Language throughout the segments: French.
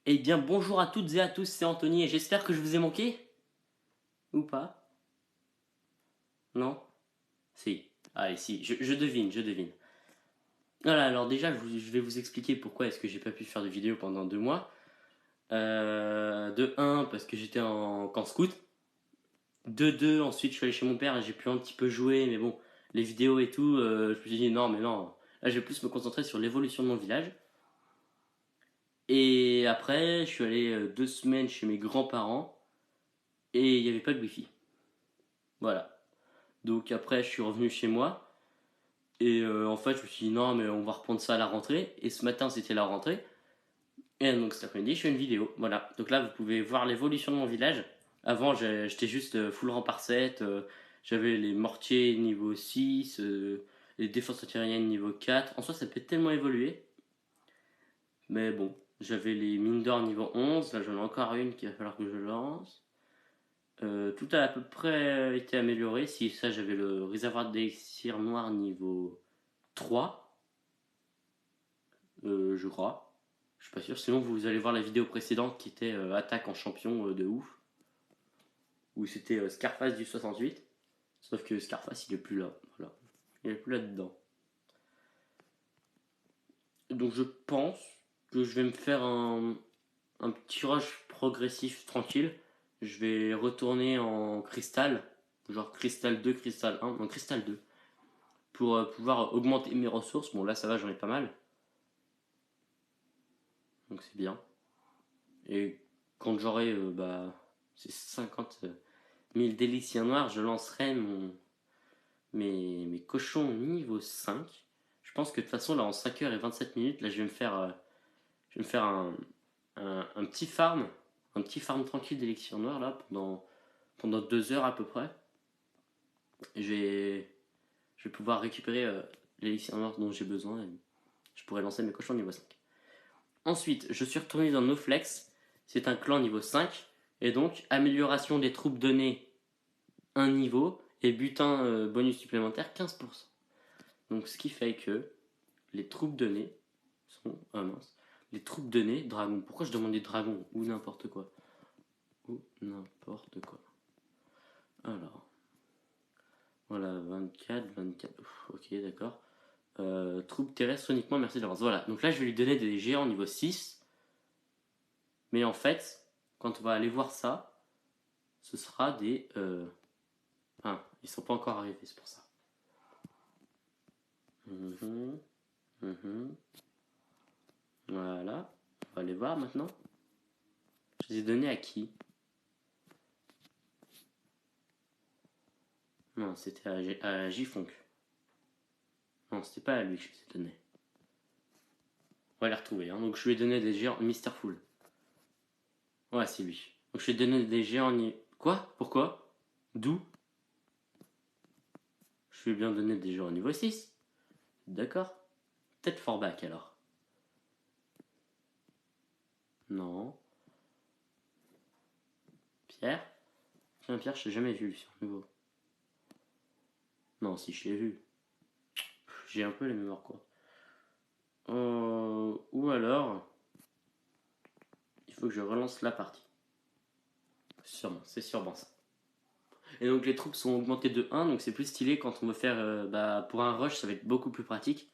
Eh bien, bonjour à toutes et à tous, c'est Anthony et j'espère que je vous ai manqué. Ou pas? Non? Si. Allez, si, je devine, je devine. Voilà, alors déjà, je vais vous expliquer pourquoi est-ce que j'ai pas pu faire de vidéo pendant 2 mois. De un, parce que j'étais en camp scout. De deux, ensuite, je suis allé chez mon père et j'ai pu un petit peu jouer, mais bon, les vidéos et tout, je me suis dit non, mais non. Là, je vais plus me concentrer sur l'évolution de mon village. Et après, je suis allé 2 semaines chez mes grands-parents et il n'y avait pas de wifi. Voilà. Donc après, je suis revenu chez moi. Et en fait, je me suis dit non, mais on va reprendre ça à la rentrée. Et ce matin, c'était la rentrée. Et donc cet après-midi, je fais une vidéo. Voilà. Donc là, vous pouvez voir l'évolution de mon village. Avant, j'étais juste full rempart 7. J'avais les mortiers niveau 6. Les défenses antiaériennes niveau 4. En soi, ça peut tellement évoluer. Mais bon, j'avais les mines d'or niveau 11. Là, j'en ai encore une qu'il va falloir que je lance. Tout a à peu près été amélioré. Si ça, j'avais le réservoir d'élixir noir niveau 3, je crois. Je suis pas sûr. Sinon, vous allez voir la vidéo précédente qui était attaque en champion de ouf. Où c'était Scarface du 68. Sauf que Scarface, il est plus là. Voilà. Il est plus là-dedans. Donc je pense que je vais me faire un petit rush progressif tranquille. Je vais retourner en cristal. Genre cristal 2, cristal 1. Non, cristal 2. Pour pouvoir augmenter mes ressources. Bon, là, ça va, j'en ai pas mal. Donc c'est bien. Et quand j'aurai ces 50 000 déliciens noirs, je lancerai mes cochons niveau 5. Je pense que de toute façon, là, en 5h27 là, je vais me faire un petit farm. Un petit farm tranquille d'élixirs noirs, là, pendant 2 heures à peu près. Et je vais pouvoir récupérer l'élixir noir dont j'ai besoin. Et je pourrai lancer mes cochons niveau 5. Ensuite, je suis retourné dans NoFlex. C'est un clan niveau 5. Et donc, amélioration des troupes données, un niveau. Et butin bonus supplémentaire, 15%. Donc, ce qui fait que les troupes données sont. Ah mince. Les troupes données, dragon. Pourquoi je demandais dragon? Ou n'importe quoi. Ou n'importe quoi. Alors. Voilà, 24, 24. Ok, d'accord. Troupes terrestres uniquement, merci d'avance. Voilà, donc là je vais lui donner des géants niveau 6. Mais en fait, quand on va aller voir ça, ce sera des. Ah, ils sont pas encore arrivés, c'est pour ça. Mhm, mhm. Voilà, on va aller voir maintenant. Je les ai donnés à qui? Non, c'était à Gifonk. Non, c'était pas à lui que je les ai donnés. On va les retrouver. Hein. Donc je lui ai donné des géants Misterful. Ouais, c'est lui. Donc je lui ai donné des géants. Quoi? Pourquoi? D'où? Je lui ai bien donné des géants niveau 6. D'accord. Peut-être Forback alors. Non. Pierre? Tiens, Pierre, je t'ai jamais vu sur nouveau. Non, si je l'ai vu. J'ai un peu les mémoires quoi. Ou alors, il faut que je relance la partie. Sûrement, c'est sûrement ça. Et donc les troupes sont augmentées de 1, donc c'est plus stylé quand on veut faire. Pour un rush, ça va être beaucoup plus pratique.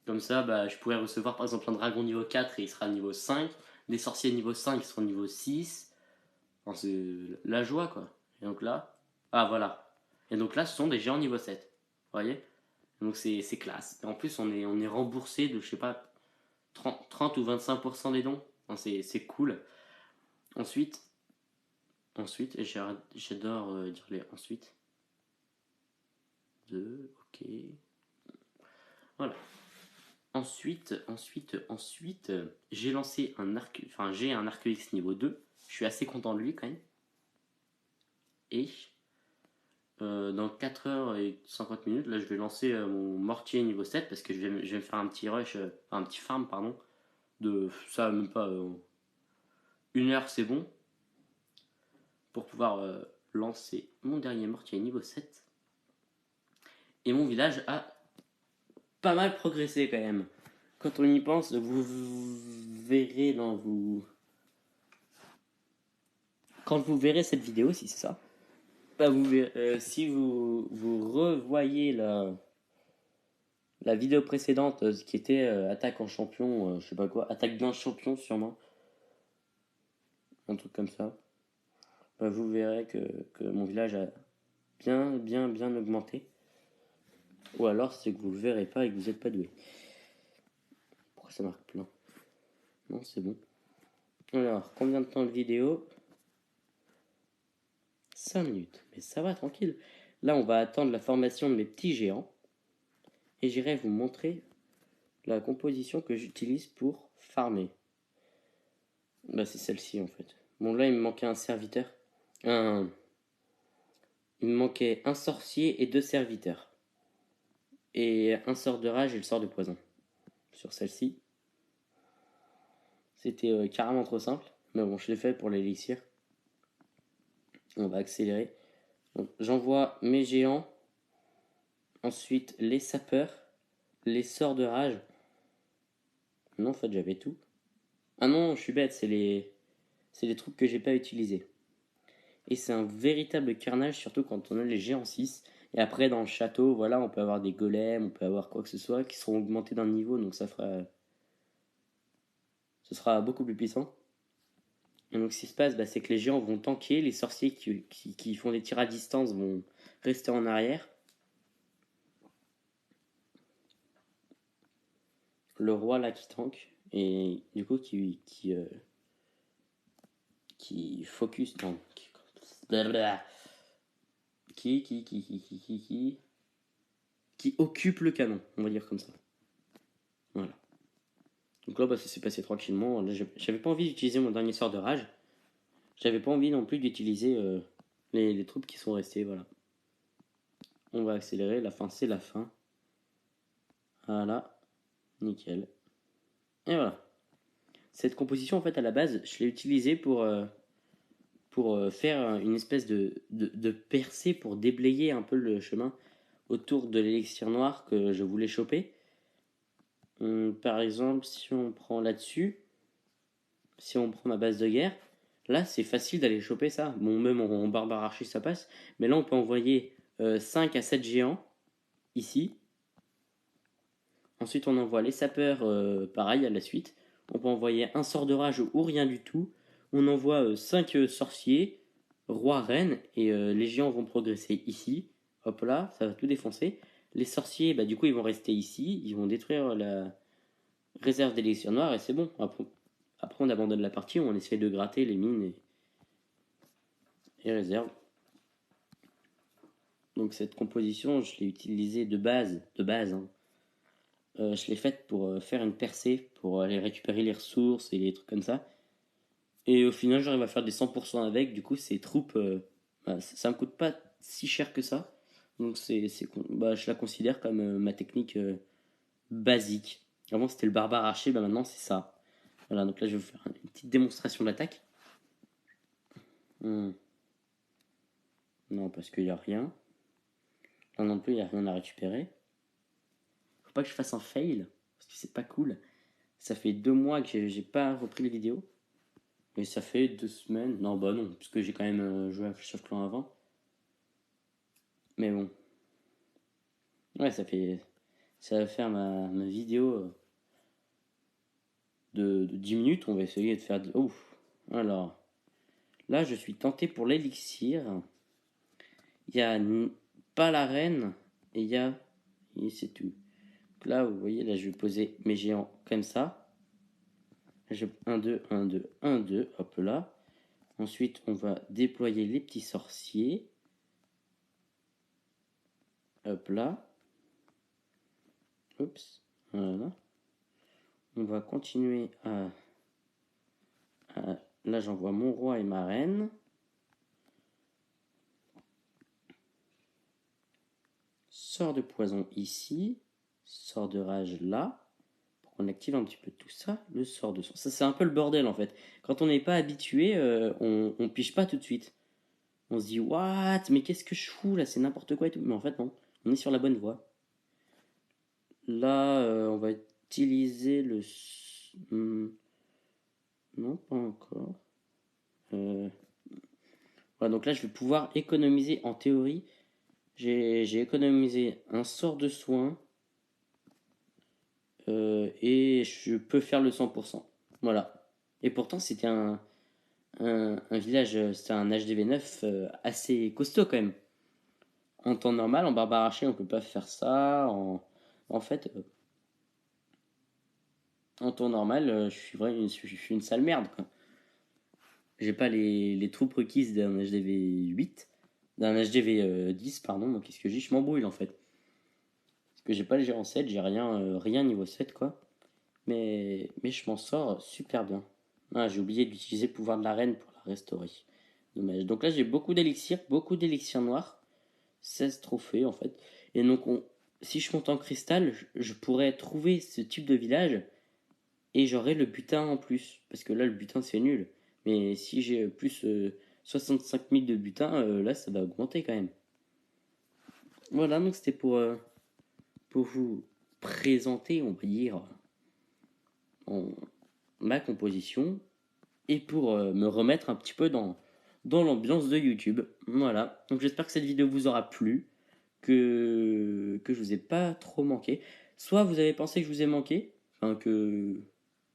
Comme ça, je pourrais recevoir par exemple un dragon niveau 4 et il sera niveau 5. Des sorciers niveau 5 qui seront niveau 6. Enfin, c'est la joie quoi. Et donc là. Ah voilà. Et donc là, ce sont des géants niveau 7. Vous voyez? Donc c'est classe. Et en plus, on est remboursé de, je sais pas, 30 ou 25% des dons. Enfin, c'est cool. Ensuite, j'adore dire les ensuite. Ok. Voilà. Ensuite, j'ai lancé j'ai un arc X niveau 2. Je suis assez content de lui quand même. Et dans 4h50, là, je vais lancer mon mortier niveau 7 parce que je vais me faire un petit rush, un petit farm, pardon. De ça, même pas 1 heure, c'est bon. Pour pouvoir lancer mon dernier mortier niveau 7. Et mon village a pas mal progressé quand même. quand on y pense, vous verrez, non, quand vous verrez cette vidéo, si c'est ça, bah vous si vous revoyez la vidéo précédente, qui était attaque en champion, je sais pas quoi, attaque d'un champion sûrement, un truc comme ça, bah vous verrez que mon village a bien augmenté. Ou alors c'est que vous le verrez pas et que vous n'êtes pas doué. Pourquoi ça marque plein? Non, c'est bon. Alors, combien de temps de vidéo? 5 minutes. Mais ça va, tranquille. Là, on va attendre la formation de mes petits géants. Et j'irai vous montrer la composition que j'utilise pour farmer. Bah, c'est celle-ci en fait. Bon, là, il me manquait un serviteur. Il me manquait un sorcier et 2 serviteurs. Et un sort de rage et le sort de poison. Sur celle-ci. C'était carrément trop simple. Mais bon, je l'ai fait pour l'élixir. On va accélérer. J'envoie mes géants. Ensuite, les sapeurs. Les sorts de rage. Non, en fait, j'avais tout. Ah non, je suis bête, c'est les troupes que j'ai pas utilisées. Et c'est un véritable carnage, surtout quand on a les géants 6. Et après, dans le château, voilà, on peut avoir des golems, on peut avoir quoi que ce soit, qui seront augmentés d'un niveau, donc ce sera beaucoup plus puissant. Et donc, ce qui se passe, bah, c'est que les géants vont tanker, les sorciers qui font des tirs à distance vont rester en arrière. Le roi là qui tank, et du coup qui focus, non, qui occupe le canon, on va dire comme ça. Voilà. Donc là, bah, ça s'est passé tranquillement. Là, j'avais pas envie d'utiliser mon dernier sort de rage. J'avais pas envie non plus d'utiliser les troupes qui sont restées. Voilà. On va accélérer. La fin, c'est la fin. Voilà. Nickel. Et voilà. Cette composition, en fait, à la base, je l'ai utilisée pour faire une espèce de percée pour déblayer un peu le chemin autour de l'élixir noir que je voulais choper. Par exemple, si on prend là-dessus, si on prend ma base de guerre, là c'est facile d'aller choper ça. Bon, même en barbare archer ça passe, mais là on peut envoyer 5 à 7 géants ici. Ensuite on envoie les sapeurs, pareil à la suite. On peut envoyer un sort de rage ou rien du tout. On envoie 5 sorciers, roi, reine, et les géants vont progresser ici. Hop là, ça va tout défoncer. Les sorciers, bah, du coup, ils vont rester ici. Ils vont détruire la réserve d'élixir noir et c'est bon. Après, on abandonne la partie, on essaie de gratter les mines et réserves. Donc cette composition, je l'ai utilisée de base. Hein. Je l'ai faite pour faire une percée, pour aller récupérer les ressources et les trucs comme ça. Et au final, j'arrive à faire des 100% avec. Du coup, ces troupes, bah, ça me coûte pas si cher que ça. Donc bah, je la considère comme ma technique basique. Avant, c'était le barbare archer, bah, maintenant, c'est ça. Voilà, donc là, je vais vous faire une petite démonstration d'attaque. Non, parce qu'il n'y a rien. Là non plus, il n'y a rien à récupérer. Faut pas que je fasse un fail, parce que c'est pas cool. Ça fait 2 mois que j'ai pas repris les vidéos. Et ça fait 2 semaines. Non, bah non, parce que j'ai quand même joué à Clash of Clans avant. Mais bon. Ouais, ça va faire ma vidéo de 10 minutes. On va essayer de faire... Ouf. Alors, là, je suis tenté pour l'élixir. Il y a pas la reine, et il y a... Et c'est tout. Là, vous voyez, là, je vais poser mes géants comme ça. 1, 2, 1, 2, 1, 2, hop là. Ensuite, on va déployer les petits sorciers. Hop là. Oups. Voilà. On va continuer là, j'envoie mon roi et ma reine. Sort de poison ici. Sort de rage là. Pour qu'on active un petit peu tout ça. Le sort de sang. Ça, c'est un peu le bordel en fait. Quand on n'est pas habitué, on pige pas tout de suite. On se dit, what? Mais qu'est-ce que je fous là? C'est n'importe quoi et tout. Mais en fait, non. On est sur la bonne voie. Là, on va utiliser le... Non, pas encore. Voilà, donc là, je vais pouvoir économiser, en théorie, j'ai économisé un sort de soin et je peux faire le 100%. Voilà. Et pourtant, c'était un village, c'était un HDV 9 assez costaud quand même. En temps normal, en barbare archer, on peut pas faire ça. En fait, en temps normal, je suis une sale merde, quoi. J'ai pas les troupes requises d'un HDV 8, d'un HDV 10, pardon. Donc, qu'est-ce que j'ai? Je m'embrouille en fait. Parce que j'ai pas le gérant 7, j'ai rien niveau 7, quoi. Mais je m'en sors super bien. Ah, j'ai oublié d'utiliser le pouvoir de la reine pour la restaurer. Dommage. Donc là, j'ai beaucoup d'élixirs noirs. 16 trophées en fait. Et donc, si je monte en cristal, je pourrais trouver ce type de village et j'aurai le butin en plus. Parce que là, le butin, c'est nul. Mais si j'ai plus 65 000 de butin, là, ça va augmenter quand même. Voilà, donc c'était pour vous présenter, on va dire, ma composition et pour me remettre un petit peu dans l'ambiance de YouTube. Voilà, donc j'espère que cette vidéo vous aura plu, que je vous ai pas trop manqué. Soit vous avez pensé que je vous ai manqué, enfin que...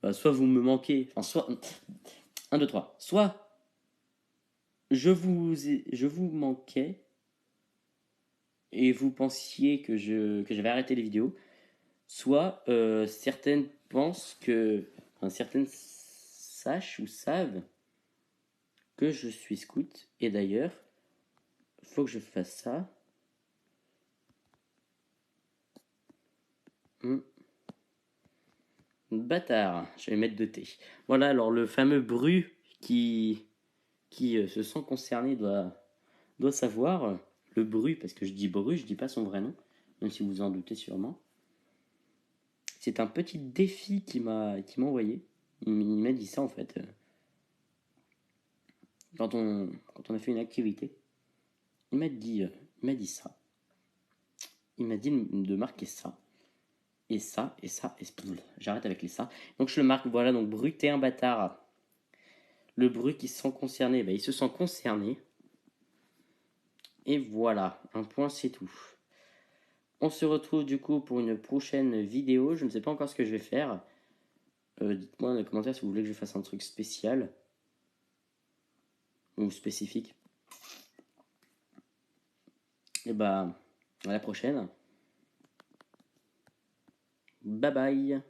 bah, soit vous me manquez, enfin soit... Un 2 3. Soit je vous manquais et vous pensiez que j'avais arrêté les vidéos, soit certaines pensent que... Enfin, certaines sachent ou savent que je suis scout. Et d'ailleurs, faut que je fasse ça. Bâtard, je vais mettre de thé. Voilà, alors le fameux Bru qui se sent concerné doit savoir. Le Bru, parce que je dis Bru, je dis pas son vrai nom, même si vous en doutez sûrement. C'est un petit défi qu'il m'a envoyé. Il m'a dit ça en fait. Quand on a fait une activité, il m'a dit ça. Il m'a dit de marquer ça. Et ça, et ça, et j'arrête avec les ça. Donc je le marque, voilà, donc Bru, t'es un bâtard. Le Bru qui se sent concerné, il se sent concerné. Et voilà, un point c'est tout. On se retrouve du coup pour une prochaine vidéo. Je ne sais pas encore ce que je vais faire. Dites-moi dans les commentaires si vous voulez que je fasse un truc spécial ou spécifique. Et bah, à la prochaine. Bye bye.